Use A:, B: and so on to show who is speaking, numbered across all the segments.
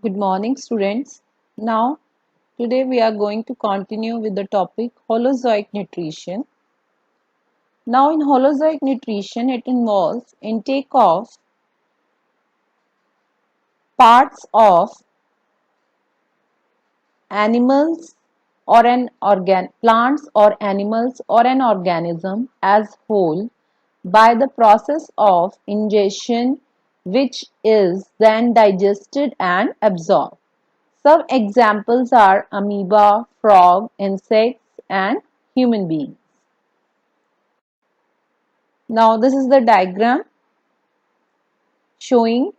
A: Good morning, students. Now, today we are going to continue with the topic Holozoic nutrition. Now, in Holozoic nutrition, it involves intake of parts of animals or plants or animals or an organism as whole by the process of ingestion, which is then digested and absorbed. Some examples are amoeba, frog, insects, and human beings. Now, this is the diagram showing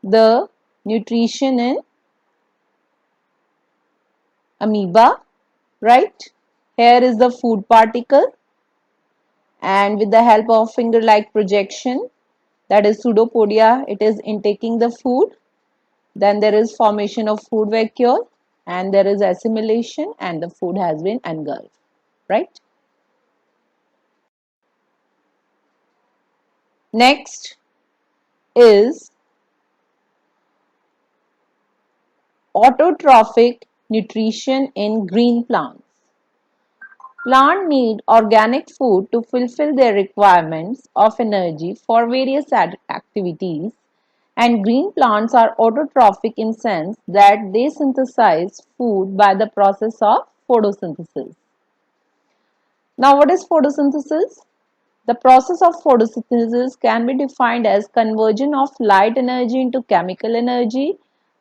A: the nutrition in amoeba, right? Here is the food particle, and with the help of finger-like projection, that is pseudopodia, it is intaking the food. Then there is formation of food vacuole, and there is assimilation, and the food has been engulfed, right? Next is autotrophic nutrition in green plants. Plants need organic food to fulfill their requirements of energy for various activities, and green plants are autotrophic in sense that they synthesize food by the process of photosynthesis. Now, what is photosynthesis? The process of photosynthesis can be defined as conversion of light energy into chemical energy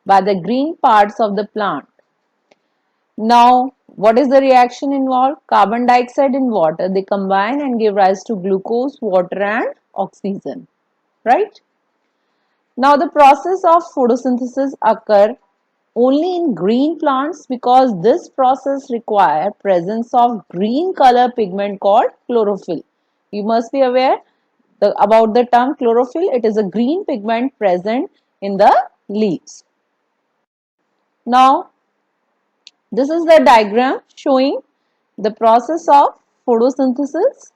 A: by the green parts of the plant. Now, what is the reaction involved? Carbon dioxide and water, they combine and give rise to glucose, water and oxygen, right? Now, the process of photosynthesis occur only in green plants because this process requires presence of green color pigment called chlorophyll. You must be aware about the term chlorophyll. It is a green pigment present in the leaves. Now, this is the diagram showing the process of photosynthesis.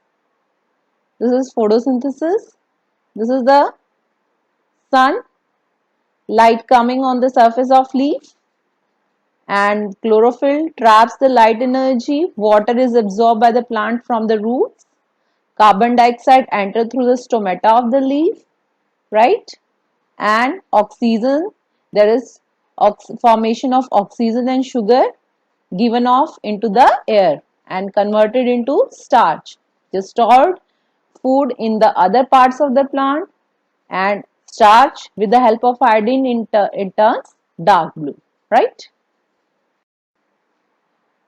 A: This is photosynthesis. This is the sun, light coming on the surface of leaf, and chlorophyll traps the light energy. Water is absorbed by the plant from the roots. Carbon dioxide enters through the stomata of the leaf, right? And oxygen, there is formation of oxygen and sugar given off into the air and converted into starch. The stored food in the other parts of the plant, and starch with the help of iodine it turns dark blue, right?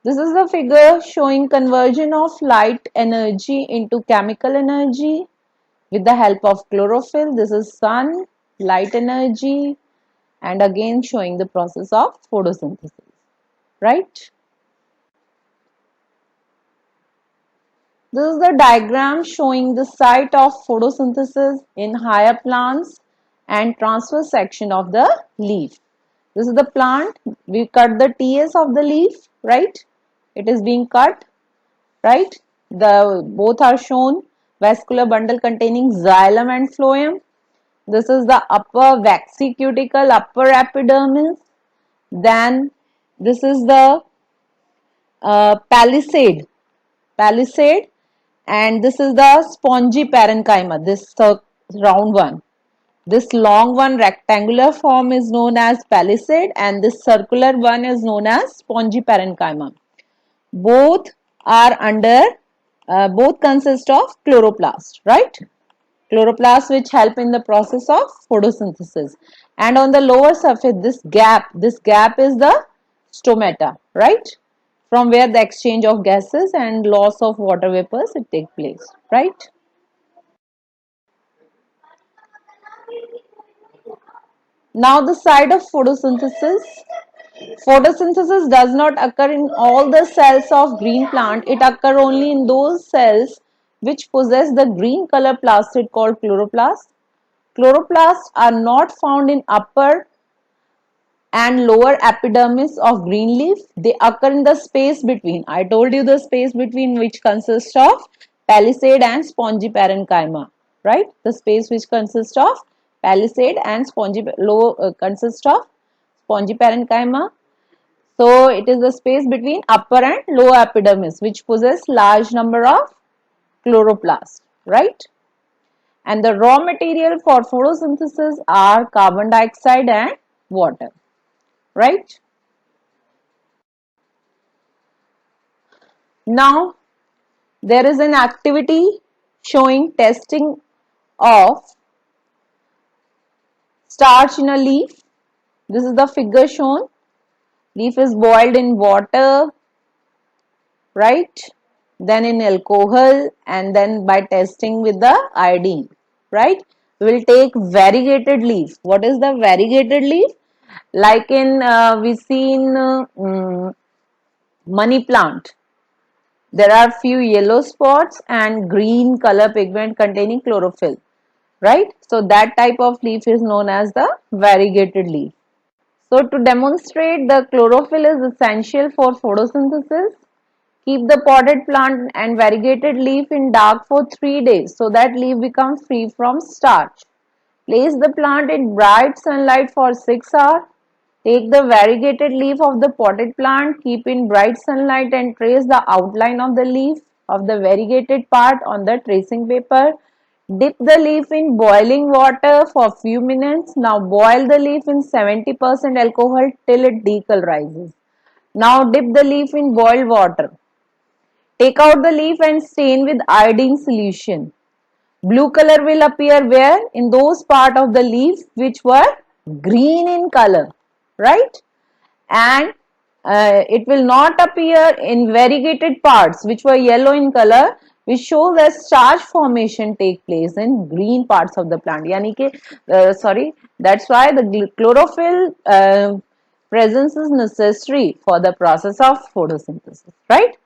A: This is the figure showing conversion of light energy into chemical energy with the help of chlorophyll. This is sun, light energy, and again showing the process of photosynthesis, right? This is the diagram showing the site of photosynthesis in higher plants and transverse section of the leaf. This is the plant. We cut the TS of the leaf, right? It is being cut, right? Both are shown. Vascular bundle containing xylem and phloem. This is the upper waxy cuticle, upper epidermis. Then this is the palisade, and this is the spongy parenchyma, this round one. This long one, rectangular form, is known as palisade, and this circular one is known as spongy parenchyma. Both are both consist of chloroplast, right? Chloroplasts which help in the process of photosynthesis. And on the lower surface, this gap is the stomata, right? From where the exchange of gases and loss of water vapors it takes place, right? Now the side of photosynthesis. Photosynthesis does not occur in all the cells of green plant. It occurs only in those cells which possess the green color plastid called chloroplast. Chloroplasts are not found in upper and lower epidermis of green leaf. They occur in the space between. I told you the space between, which consists of palisade and spongy parenchyma, right? The space which consists of palisade and consists of spongy parenchyma. So it is the space between upper and lower epidermis which possess large number of chloroplasts, right? And the raw material for photosynthesis are carbon dioxide and water, right? Now there is an activity showing testing of starch in a leaf. This is the figure shown. Leaf is boiled in water, right? Then in alcohol and then by testing with the iodine, right? We will take variegated leaf. What is the variegated leaf? Like in we see in money plant. There are few yellow spots and green color pigment containing chlorophyll, right? So that type of leaf is known as the variegated leaf. So to demonstrate the chlorophyll is essential for photosynthesis, keep the potted plant and variegated leaf in dark for 3 days so that leaf becomes free from starch. Place the plant in bright sunlight for 6 hours. Take the variegated leaf of the potted plant, keep in bright sunlight and trace the outline of the leaf of the variegated part on the tracing paper. Dip the leaf in boiling water for a few minutes. Now boil the leaf in 70% alcohol till it decolorises. Now dip the leaf in boiled water. Take out the leaf and stain with iodine solution. Blue color will appear where? In those part of the leaf which were green in color, right? And it will not appear in variegated parts which were yellow in color, which shows that starch formation take place in green parts of the plant. Yani ke, that's why the chlorophyll presence is necessary for the process of photosynthesis, right?